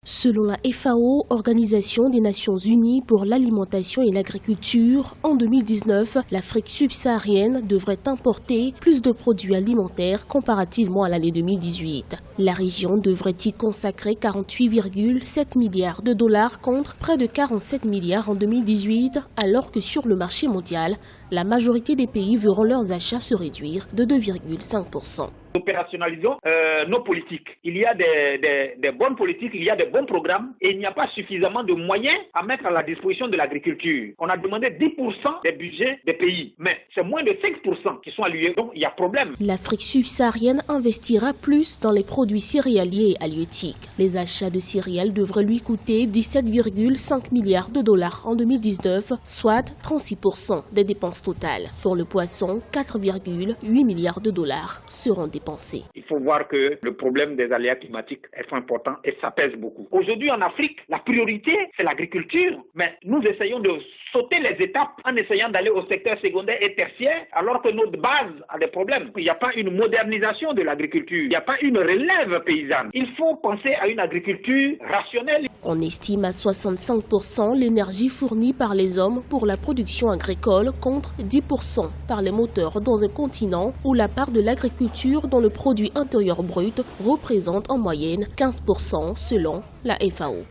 Selon la FAO, Organisation des Nations Unies pour l'alimentation et l'agriculture, en 2019, l'Afrique subsaharienne devrait importer plus de produits alimentaires comparativement à l'année 2018. La région devrait y consacrer 48,7 milliards de dollars contre près de 47 milliards en 2018, alors que sur le marché mondial, la majorité des pays verront leurs achats se réduire de 2,5%. Opérationnalisons nos politiques. Il y a des bonnes politiques, il y a des bons programmes et il n'y a pas suffisamment de moyens à mettre à la disposition de l'agriculture. On a demandé 10% des budgets des pays, mais c'est moins de 5% qui sont alloués, donc il y a problème. L'Afrique subsaharienne investira plus dans les produits céréaliers et halieutiques. Les achats de céréales devraient lui coûter 17,5 milliards de dollars en 2019, soit 36% des dépenses totales. Pour le poisson, 4,8 milliards de dollars seront dépensés. Il faut voir que le problème des aléas climatiques est important et ça pèse beaucoup. Aujourd'hui en Afrique, la priorité c'est l'agriculture, mais nous essayons de sauter les étapes en essayant d'aller au secteur secondaire et tertiaire alors que notre base a des problèmes. Il n'y a pas une modernisation de l'agriculture, il n'y a pas une relève paysanne. Il faut penser à une agriculture rationnelle. On estime à 65% l'énergie fournie par les hommes pour la production agricole contre 10% par les moteurs dans un continent où la part de l'agriculture dans le produit intérieur brut représente en moyenne 15% selon la FAO.